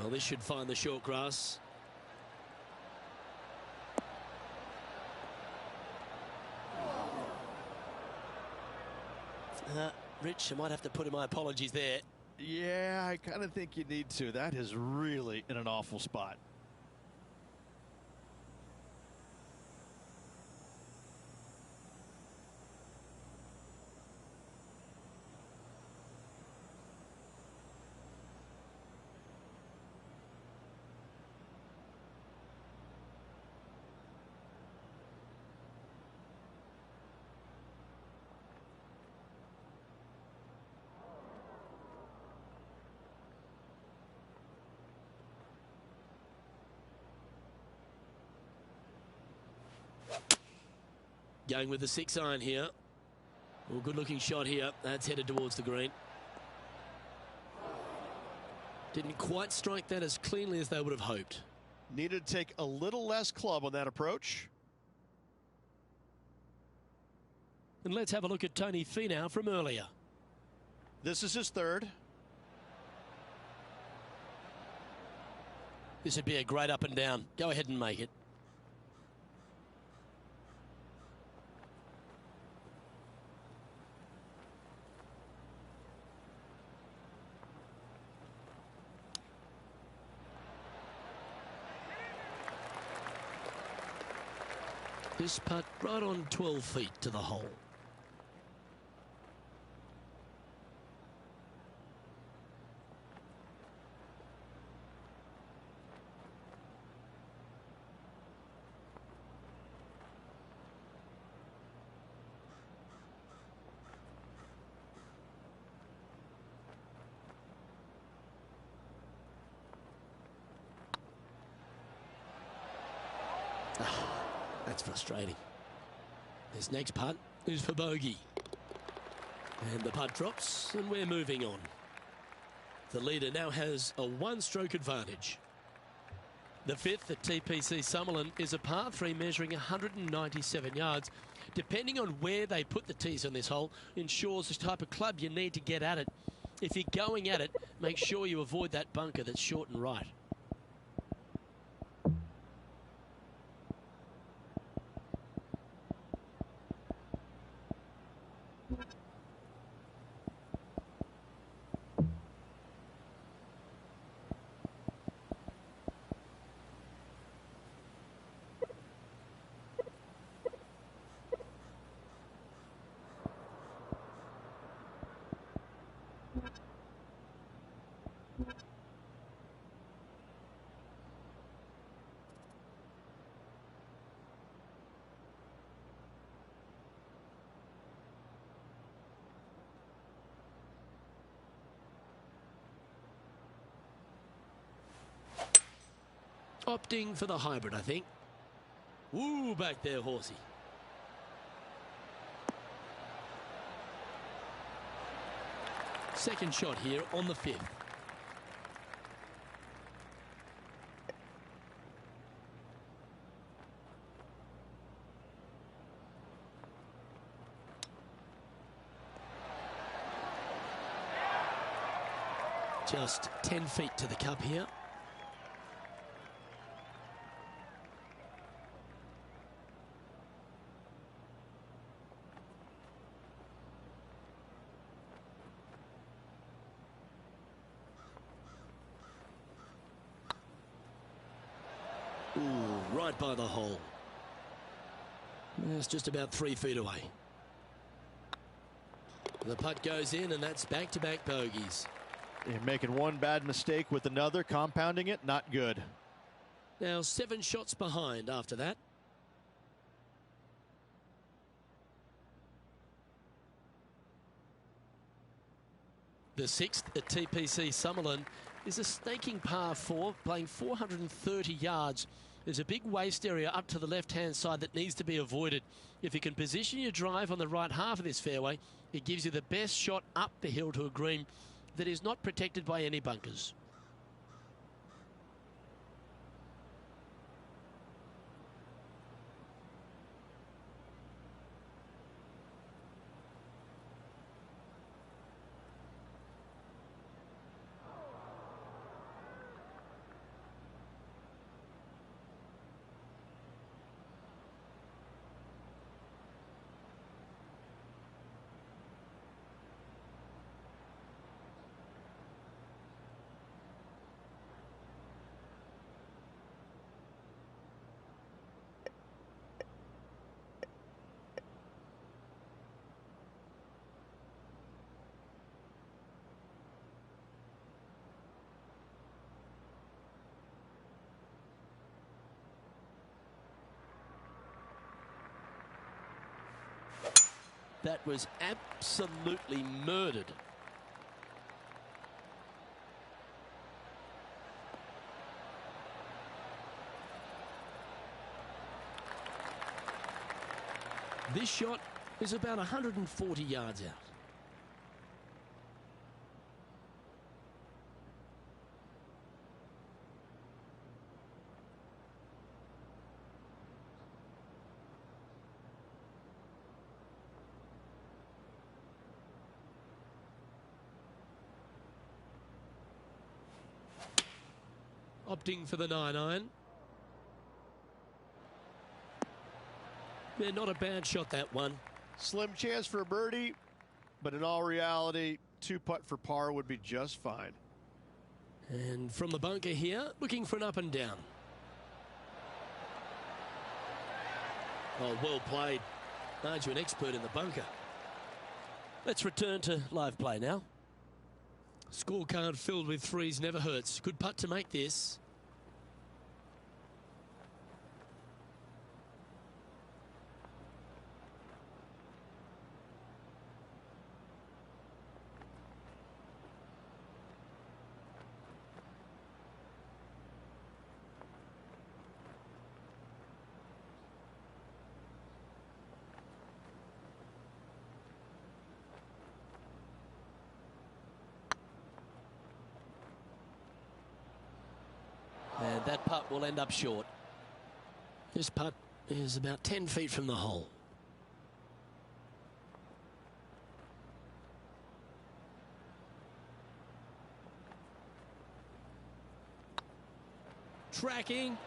Well, this should find the short grass. Rich, I might have to put in my apologies there. Yeah, I kind of think you need to. That is really in an awful spot. Going with the 6-iron here. Well, good looking shot here. That's headed towards the green. Didn't quite strike that as cleanly as they would have hoped. Needed to take a little less club on that approach. And let's have a look at Tony Finau from earlier. This is his third. This would be a great up and down. Go ahead and make it. This putt right on 12 feet to the hole. That's frustrating. This next putt is for bogey. And the putt drops, and we're moving on. The leader now has a one-stroke advantage. The fifth at TPC Summerlin is a par 3 measuring 197 yards. Depending on where they put the tees on this hole ensures the type of club you need to get at it. If you're going at it, make sure you avoid that bunker that's short and right. Opting for the hybrid, I think. Woo, back there, horsey. Second shot here on the 5th. Just 10 feet to the cup here. Ooh, right by the hole. It's just about 3 feet away. The putt goes in, and that's back-to-back bogeys. You're making one bad mistake with another, compounding it, not good. Now 7 shots behind after that. The 6th at TPC Summerlin is a staking par 4, playing 430 yards. There's a big waste area up to the left-hand side that needs to be avoided. If you can position your drive on the right half of this fairway, it gives you the best shot up the hill to a green that is not protected by any bunkers. That was absolutely murdered. This shot is about 140 yards out. Opting for the 9-iron. Yeah, not a bad shot, that one. Slim chance for a birdie, but in all reality, 2-putt for par would be just fine. And from the bunker here, looking for an up and down. Oh, well played. Aren't you an expert in the bunker? Let's return to live play now. Scorecard filled with threes never hurts. Good putt to make this. And that putt will end up short. This putt is about 10 feet from the hole. Tracking.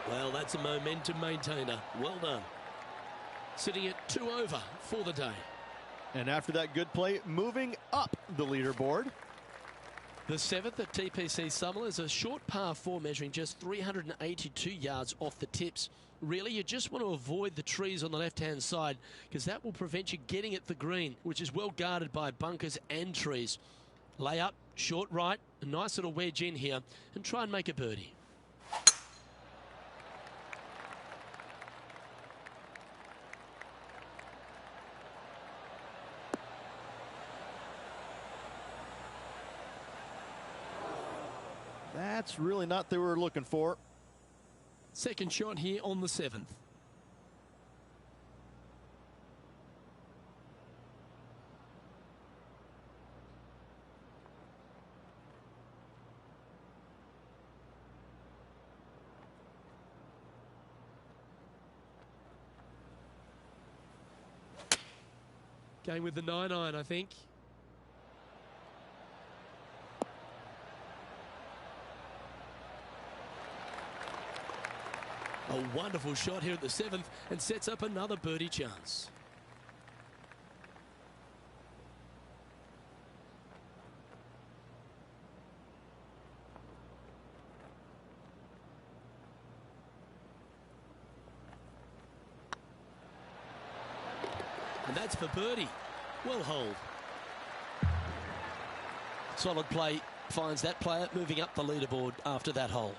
Well, that's a momentum maintainer. Well done. Sitting at 2 over for the day. And after that good play, moving up the leaderboard. The 7th at TPC Summerlin is a short par 4 measuring just 382 yards off the tips. Really, you just want to avoid the trees on the left-hand side because that will prevent you getting at the green, which is well guarded by bunkers and trees. Lay up, short right, a nice little wedge in here, and try and make a birdie. That's really not what we were looking for. Second shot here on the 7th. Going with the 9-iron, I think. A wonderful shot here at the 7th and sets up another birdie chance. And that's for birdie. Well holed. Solid play finds that player moving up the leaderboard after that hole.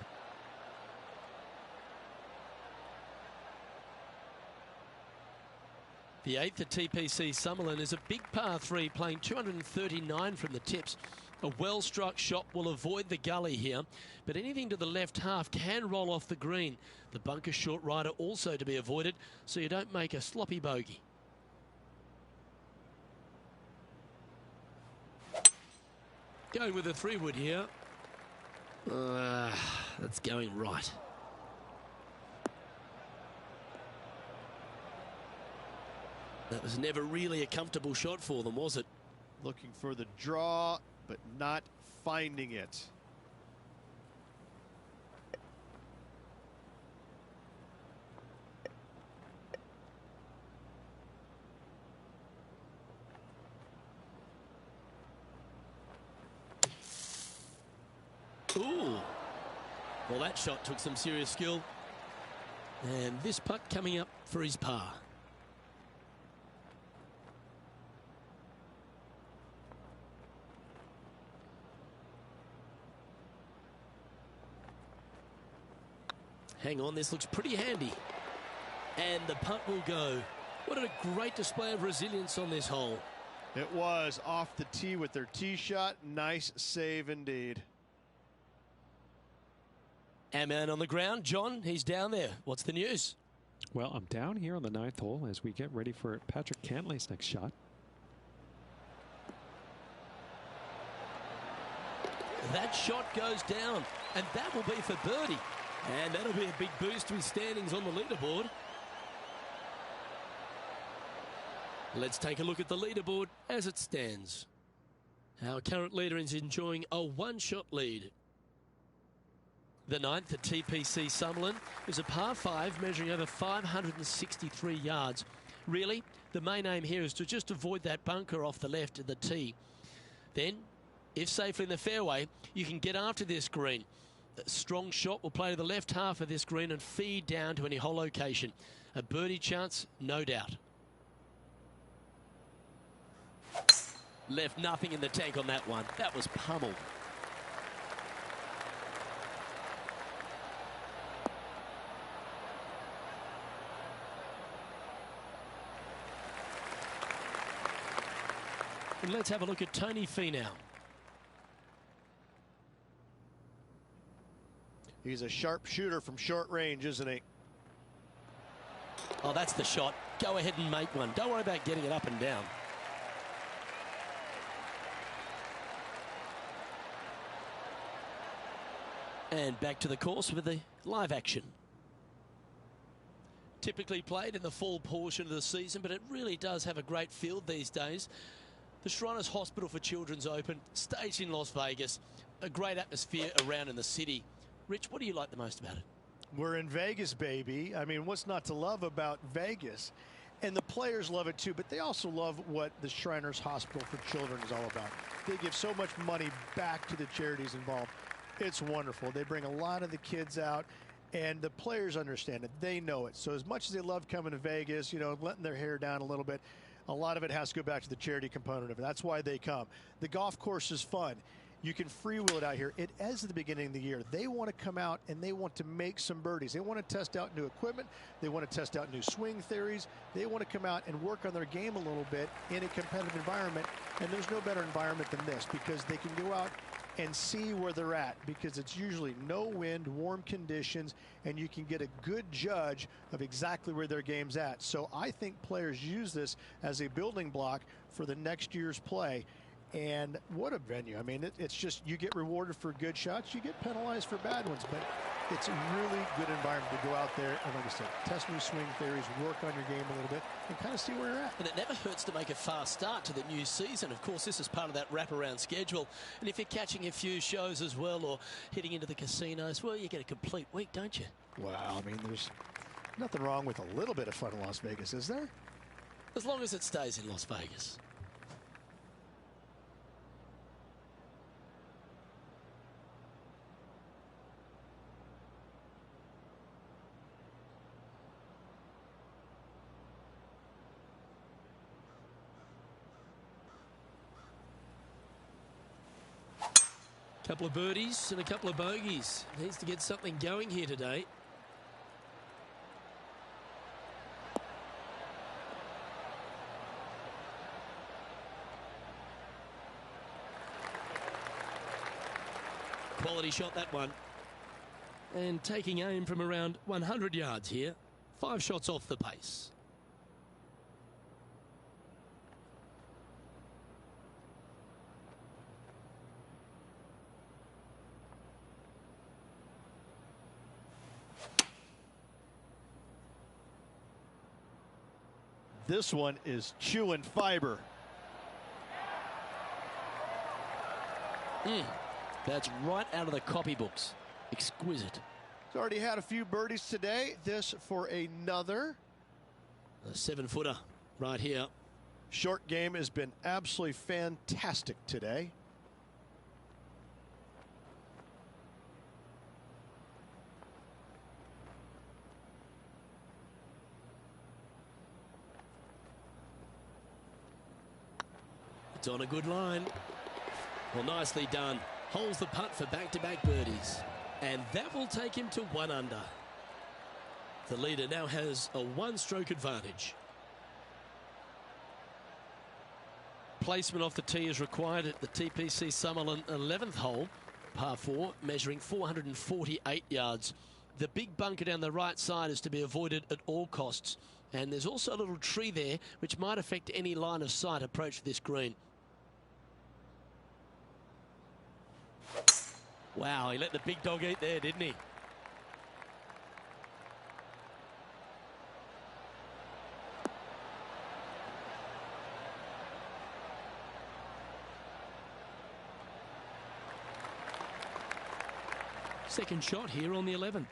The 8th at TPC Summerlin is a big par 3 playing 239 from the tips. A well-struck shot will avoid the gully here, but anything to the left half can roll off the green. The bunker short rider also to be avoided, so you don't make a sloppy bogey. Going with a 3-wood here. That's going right. That was never really a comfortable shot for them, was it? Looking for the draw, but not finding it. Ooh. Well, that shot took some serious skill. And this putt coming up for his par. Hang on, this looks pretty handy. And the putt will go What a great display of resilience on this hole. It was off the tee with their tee shot. Nice save indeed. Our man on the ground, John, he's down there. What's the news? Well, I'm down here on the 9th hole as we get ready for Patrick Cantlay's next shot. That shot goes down, and that will be for birdie. And that'll be a big boost to his standings on the leaderboard. Let's take a look at the leaderboard as it stands. Our current leader is enjoying a one-shot lead. The 9th at TPC Summerlin is a par 5 measuring over 563 yards. Really, the main aim here is to just avoid that bunker off the left of the tee. Then, if safely in the fairway, you can get after this green. A strong shot will play to the left half of this green and feed down to any hole location. A birdie chance, no doubt. Left nothing in the tank on that one. That was pummeled. And let's have a look at Tony Finau. He's a sharp shooter from short range, isn't he? Oh, that's the shot. Go ahead and make one. Don't worry about getting it up and down. And back to the course with the live action. Typically played in the fall portion of the season, but it really does have a great field these days. The Shriners Hospital for Children's Open, staged in Las Vegas. A great atmosphere around in the city. Rich, what do you like the most about it? We're in Vegas, baby. I mean, what's not to love about Vegas? And the players love it too, but they also love what the Shriners Hospital for Children is all about. They give so much money back to the charities involved. It's wonderful. They bring a lot of the kids out, and the players understand it. They know it. So as much as they love coming to Vegas, you know, letting their hair down a little bit, a lot of it has to go back to the charity component of it. That's why they come. The golf course is fun. You can freewheel it out here. It is at the beginning of the year. They want to come out and they want to make some birdies. They want to test out new equipment. They want to test out new swing theories. They want to come out and work on their game a little bit in a competitive environment. And there's no better environment than this because they can go out and see where they're at because it's usually no wind, warm conditions, and you can get a good judge of exactly where their game's at. So I think players use this as a building block for the next year's play. And what a venue. I mean, it's just you get rewarded for good shots, you get penalized for bad ones, but it's a really good environment to go out there and, like I said, test new swing theories, work on your game a little bit, and kind of see where you're at. And it never hurts to make a fast start to the new season. Of course, this is part of that wraparound schedule. And if you're catching a few shows as well or hitting into the casinos, well, you get a complete week, don't you? Well, I mean, there's nothing wrong with a little bit of fun in Las Vegas, is there? As long as it stays in Las Vegas. Couple of birdies and a couple of bogeys. Needs to get something going here today. Quality shot, that one. And taking aim from around 100 yards here. 5 shots off the pace. This one is chewing fiber. That's right out of the copybooks. Exquisite. He's already had a few birdies today. This for another. A 7-footer right here. Short game has been absolutely fantastic today. It's on a good line. Well, nicely done. Holds the putt for back-to-back birdies. And that will take him to 1 under. The leader now has a 1-stroke advantage. placement off the tee is required at the TPC Summerlin 11th hole, par 4, measuring 448 yards. The big bunker down the right side is to be avoided at all costs. And there's also a little tree there which might affect any line of sight approach to this green. Wow, he let the big dog eat there, didn't he? Second shot here on the 11th.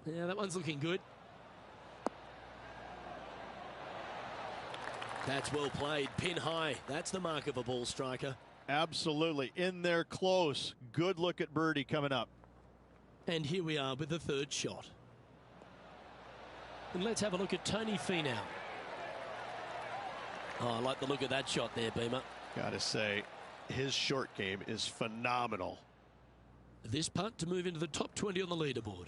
Yeah, that one's looking good. That's well played. Pin high. That's the mark of a ball striker. Absolutely. In there close. Good look at birdie coming up. And here we are with the third shot. And let's have a look at Tony Finau. Oh, I like the look of that shot there, Beamer. Gotta say, his short game is phenomenal. This putt to move into the top 20 on the leaderboard.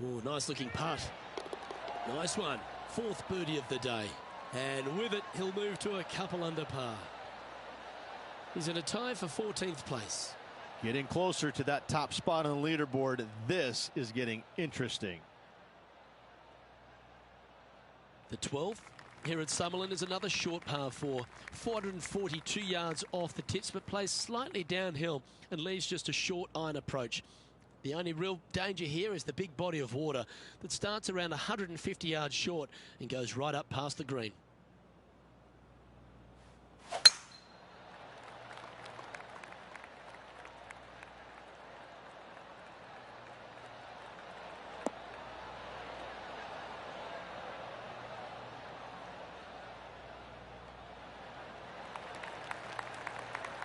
Oh, nice looking putt. Nice one. Fourth birdie of the day. And with it, he'll move to a couple under par. He's in a tie for 14th place. Getting closer to that top spot on the leaderboard. This is getting interesting. The 12th here at Summerlin is another short par 4. 442 yards off the tips, but plays slightly downhill and leaves just a short iron approach. The only real danger here is the big body of water that starts around 150 yards short and goes right up past the green.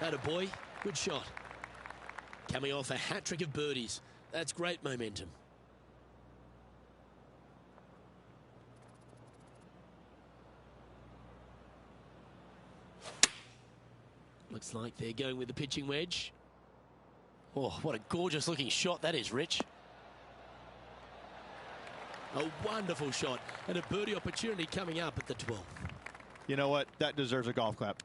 Atta boy, good shot. Coming off a hat-trick of birdies. That's great momentum. Looks like they're going with the pitching wedge. Oh, what a gorgeous looking shot that is, Rich. A wonderful shot and a birdie opportunity coming up at the 12th. You know what? That deserves a golf clap.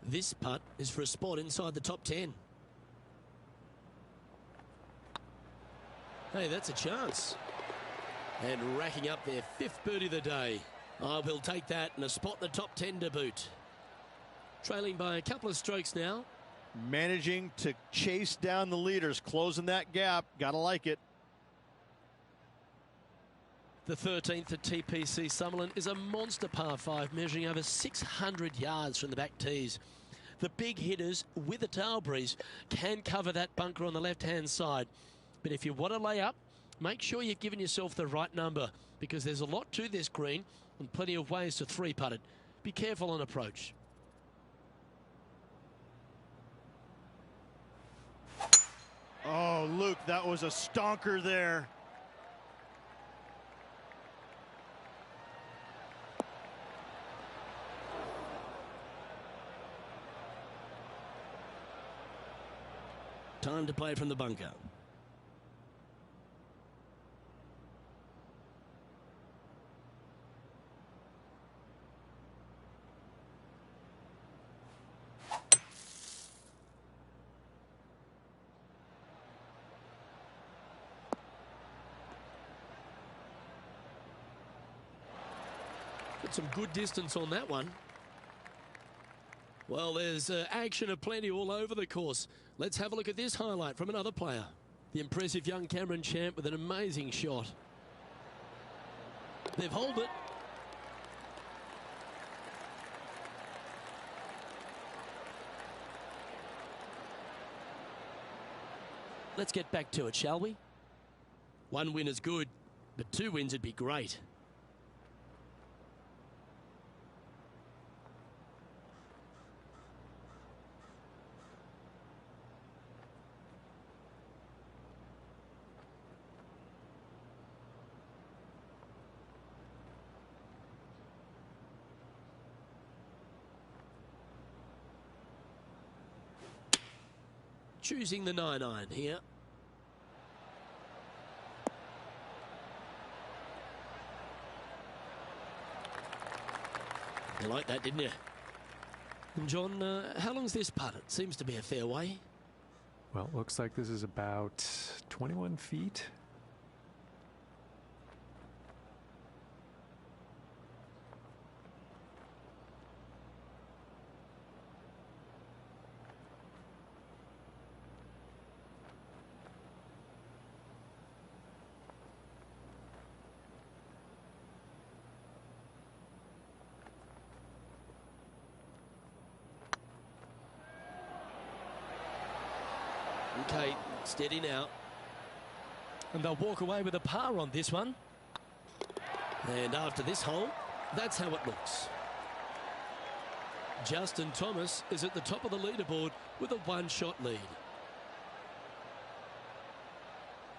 This putt is for a spot inside the top 10. Hey, that's a chance. And racking up their 5th birdie of the day. I will take that and a spot in the top 10 to boot. Trailing by a couple of strokes now. Managing to chase down the leaders, closing that gap. Gotta like it. The 13th at TPC Summerlin is a monster par 5 measuring over 600 yards from the back tees. The big hitters with a tail breeze can cover that bunker on the left-hand side. But if you want to lay up, make sure you've given yourself the right number because there's a lot to this green and plenty of ways to three-putt it. Be careful on approach. Oh, Luke, that was a stonker there. Time to play from the bunker. Got some good distance on that one. Well, there's action aplenty all over the course. Let's have a look at this highlight from another player. The impressive young Cameron Champ with an amazing shot. They've holed it. let's get back to it, shall we? 1 win is good, but 2 wins would be great. Choosing the 9-iron here. You like that, didn't you? And John, how long's this putt? It seems to be a fair way. Well, it looks like this is about 21 feet. Okay, steady now. And they'll walk away with a par on this one. And after this hole, that's how it looks. Justin Thomas is at the top of the leaderboard with a 1-shot lead.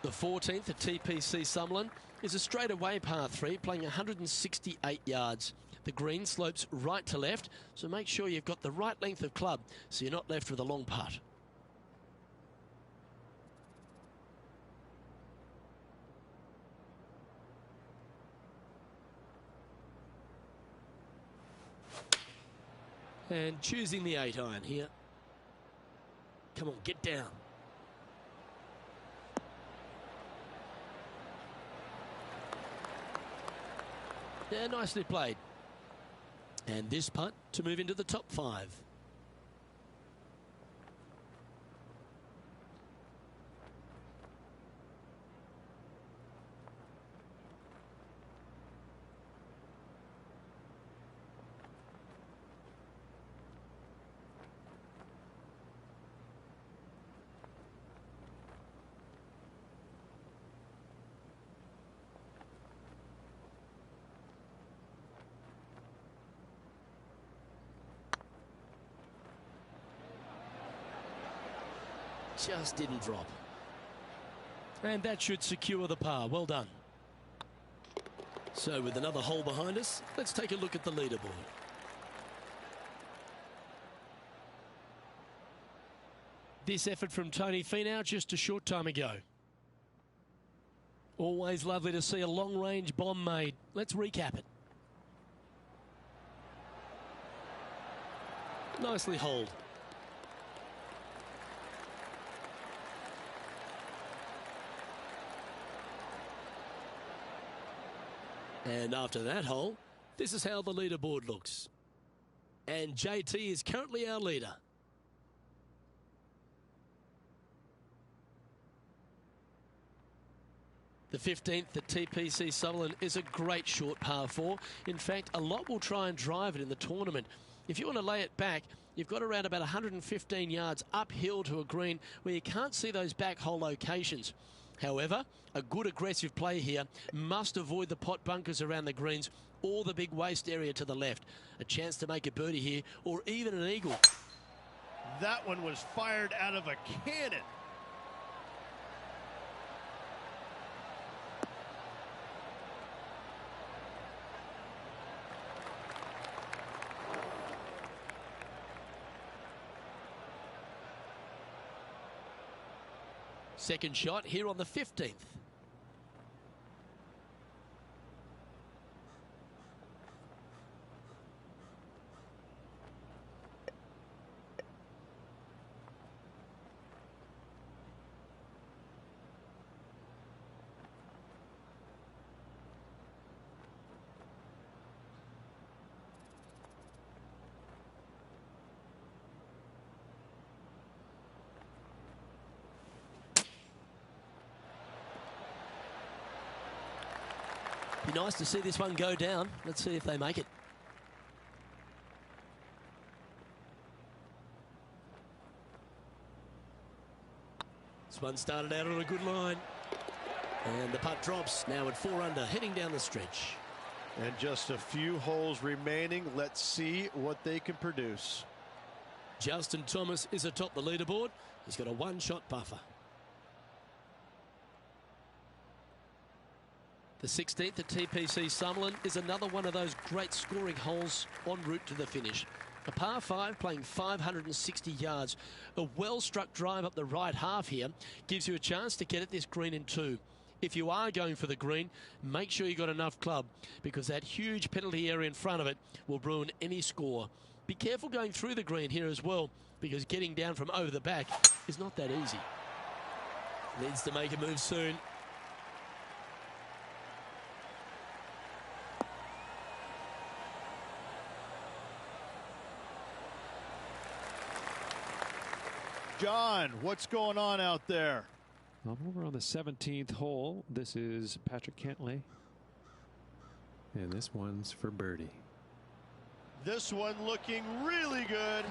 The 14th at TPC Summerlin is a straightaway par 3 playing 168 yards. The green slopes right to left, so make sure you've got the right length of club so you're not left with a long putt. And choosing the 8-iron here. Come on, get down. Yeah, nicely played. And this putt to move into the top 5. Just didn't drop. And that should secure the par. Well done. So with another hole behind us, let's take a look at the leaderboard. This effort from Tony Finau just a short time ago. Always lovely to see a long-range bomb made. Let's recap it. Nicely holed. And after that hole, this is how the leaderboard looks. And JT is currently our leader. The 15th at TPC Summerlin is a great short par 4. In fact, a lot will try and drive it in the tournament. If you want to lay it back, you've got around about 115 yards uphill to a green where you can't see those back hole locations. However, a good aggressive play here. Must avoid the pot bunkers around the greens or the big waste area to the left. A chance to make a birdie here or even an eagle. That one was fired out of a cannon. Second shot here on the 15th. Be nice to see this one go down. Let's see if they make it. This one started out on a good line. And the putt drops, now at 4 under, heading down the stretch. And just a few holes remaining. Let's see what they can produce. Justin Thomas is atop the leaderboard. He's got a one-shot buffer. The 16th at TPC Summerlin is another one of those great scoring holes en route to the finish. A par 5 playing 560 yards. A well-struck drive up the right half here gives you a chance to get at this green in 2. If you are going for the green, make sure you got enough club, because that huge penalty area in front of it will ruin any score. Be careful going through the green here as well, because getting down from over the back is not that easy. Needs to make a move soon. John, what's going on out there? Over on the 17th hole, this is Patrick Cantlay. And this one's for birdie. This one looking really good.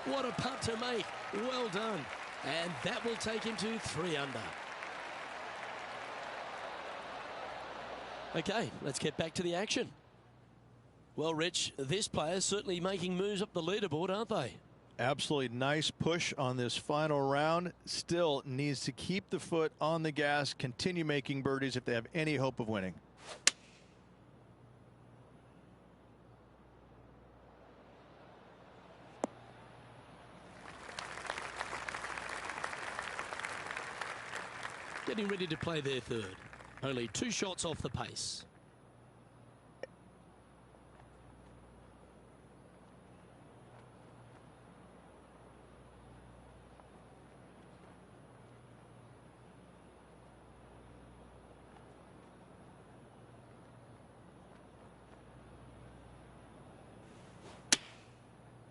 What a putt to make. Well done. And that will take him to 3 under. Okay, let's get back to the action. Well, Rich, this player's certainly making moves up the leaderboard, aren't they? Absolutely nice push on this final round. Still needs to keep the foot on the gas, continue making birdies if they have any hope of winning. Getting ready to play their 3rd. Only 2 shots off the pace.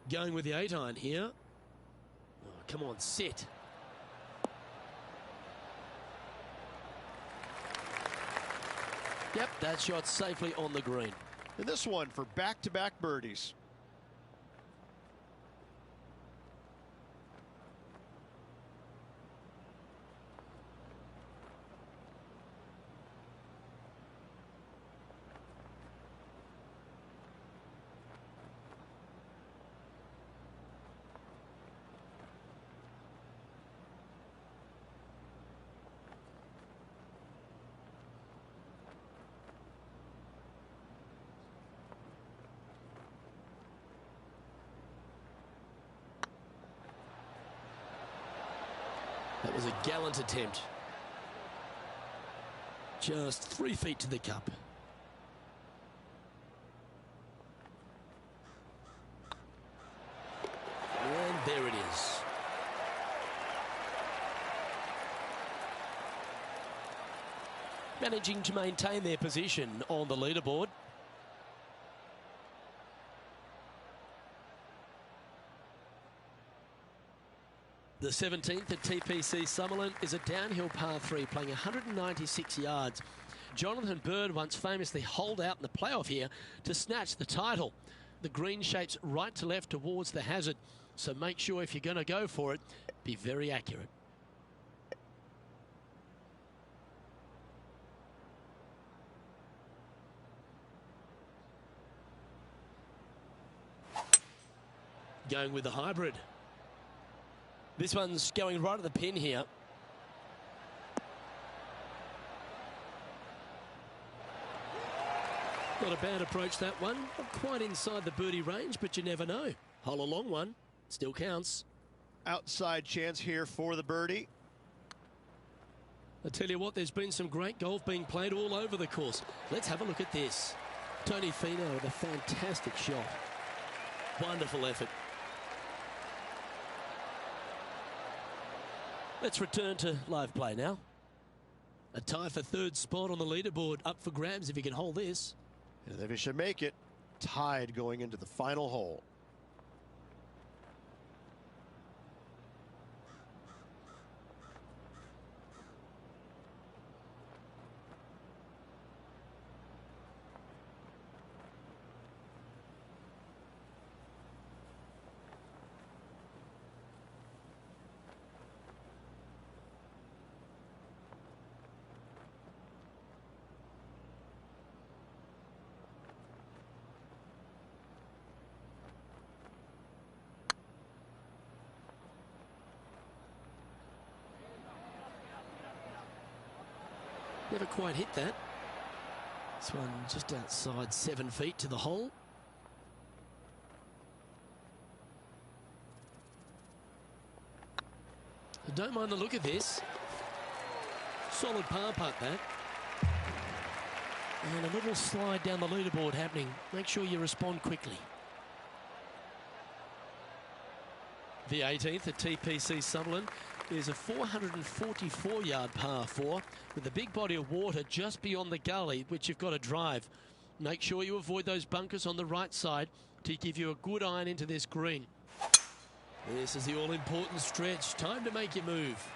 Going with the 8-iron here. Oh, come on, sit. Yep, that shot safely on the green. And this one for back-to-back birdies. That was a gallant attempt. Just 3 feet to the cup. And there it is. Managing to maintain their position on the leaderboard. The 17th at TPC Summerlin is a downhill par 3 playing 196 yards. Jonathan Bird once famously holed out in the playoff here to snatch the title. The green shapes right to left towards the hazard, so make sure if you're going to go for it, be very accurate. Going with the hybrid. This one's going right at the pin here. Not a bad approach, that one. Not quite inside the birdie range, but you never know. Hole a long one. Still counts. Outside chance here for the birdie. I tell you what, there's been some great golf being played all over the course. Let's have a look at this. Tony Finau with a fantastic shot. Wonderful effort. Let's return to live play now. A tie for 3rd spot on the leaderboard up for grabs if he can hold this. And if he should make it, tied going into the final hole. Never quite hit that. This one just outside 7 feet to the hole. I don't mind the look of this. Solid par putt, that. And a little slide down the leaderboard happening. Make sure you respond quickly. The 18th at TPC Sutherland is a 444-yard par 4 with a big body of water just beyond the gully, which you've got to drive. Make sure you avoid those bunkers on the right side to give you a good iron into this green. This is the all-important stretch. Time to make your move.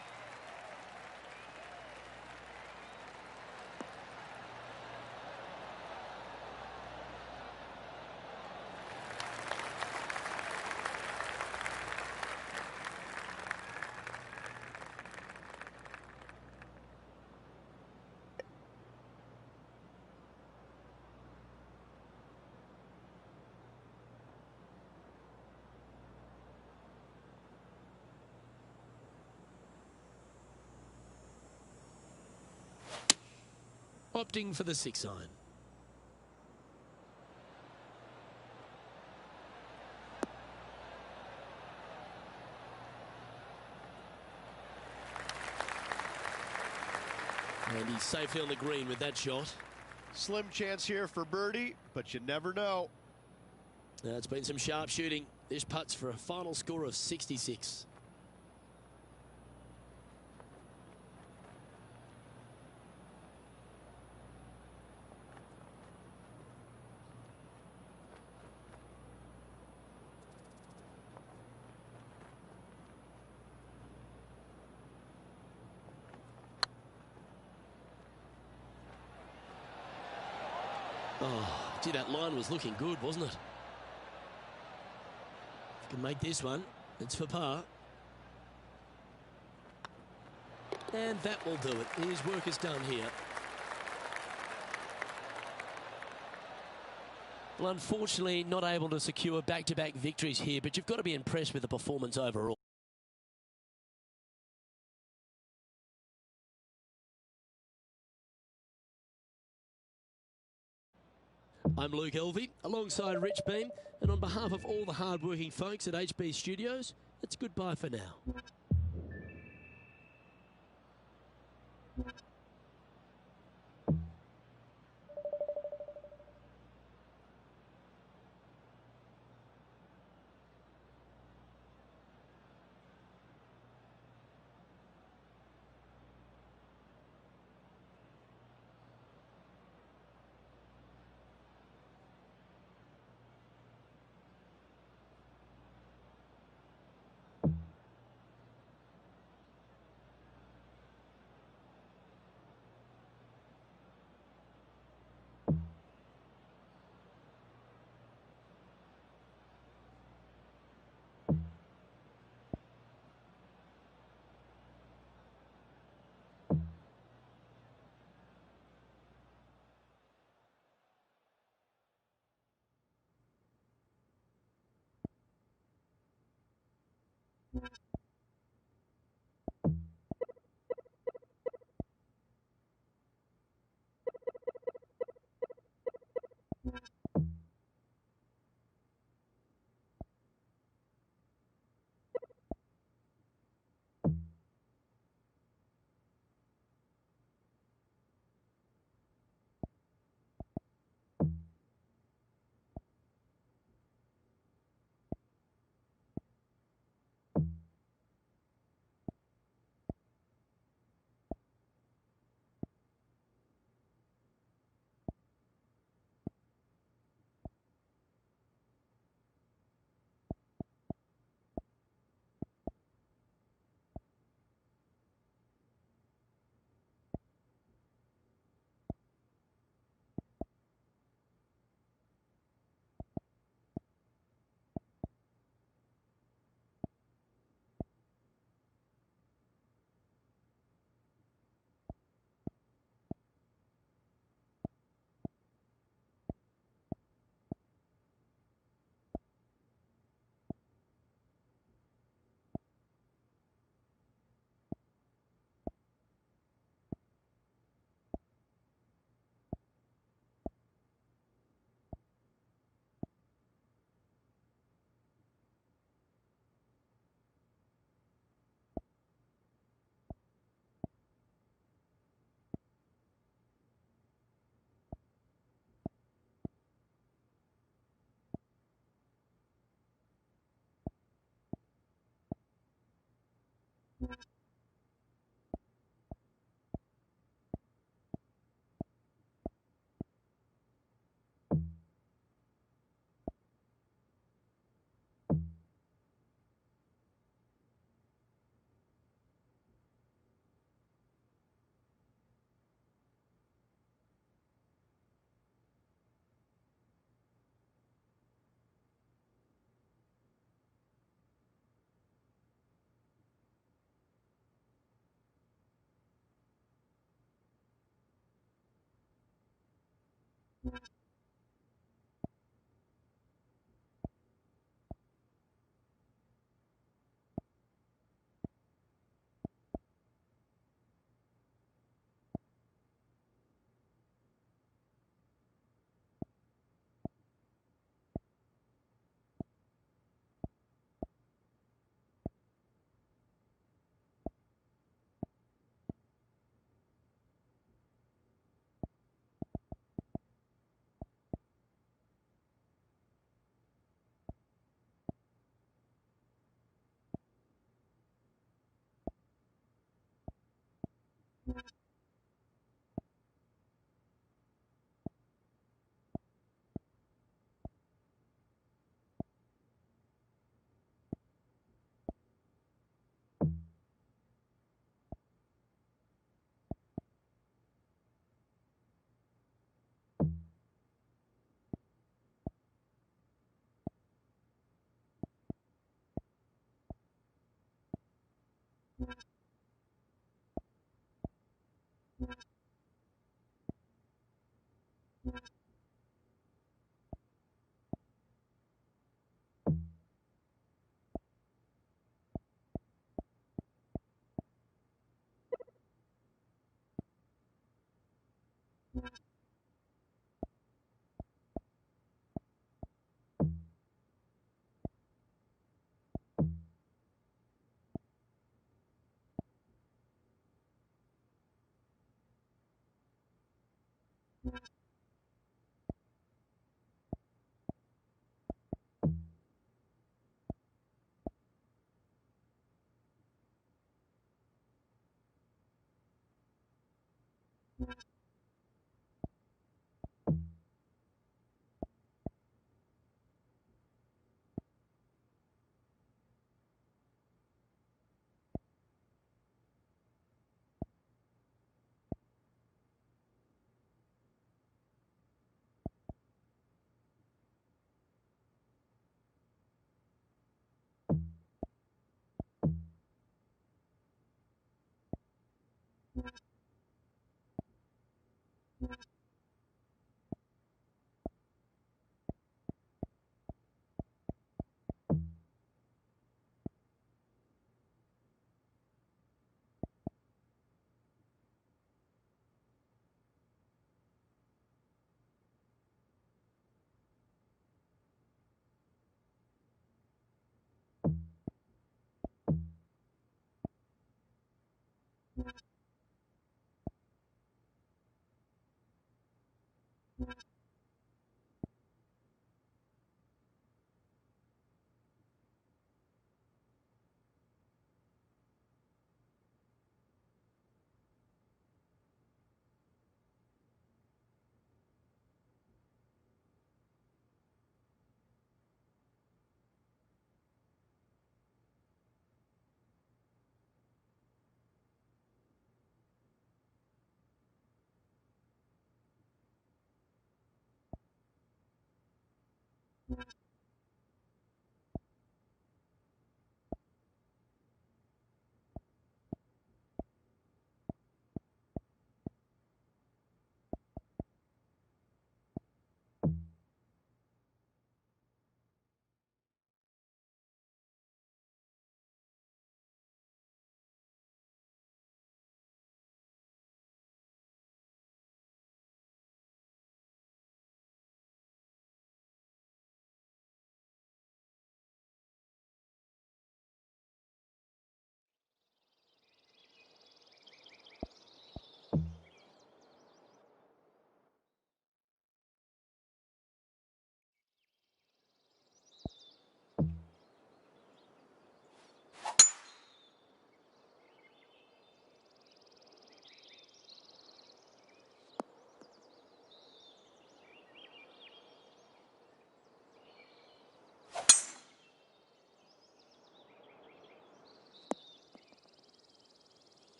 Opting for the 6 iron. And he's safely on the green with that shot. Slim chance here for birdie, but you never know. Now, it's been some sharp shooting. This putt's for a final score of 66. Oh, gee, that line was looking good, wasn't it? Can make this one. It's for par. And that will do it. His work is done here. Well, unfortunately, not able to secure back-to-back victories here, but you've got to be impressed with the performance overall. I'm Luke Elvey, alongside Rich Beam, and on behalf of all the hard-working folks at HB Studios, it's goodbye for now.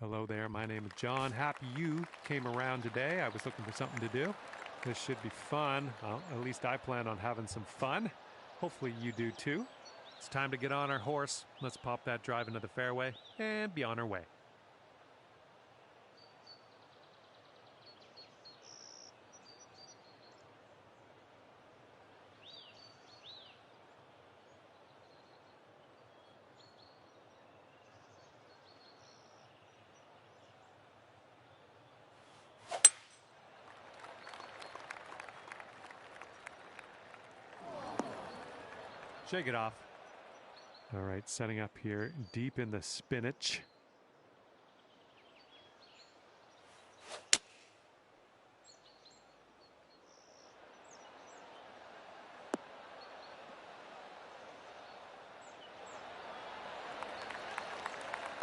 Hello there, my name is John. Happy you came around today. I was looking for something to do. This should be fun. Well, at least I plan on having some fun. Hopefully you do too. It's time to get on our horse. Let's pop that drive into the fairway and be on our way. Shake it off. All right, setting up here deep in the spinach.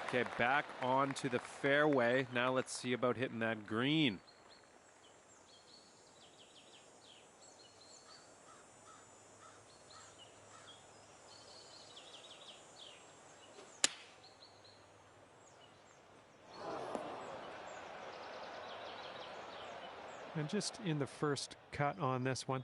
Okay, back onto the fairway. Now let's see about hitting that green. And just in the first cut on this one.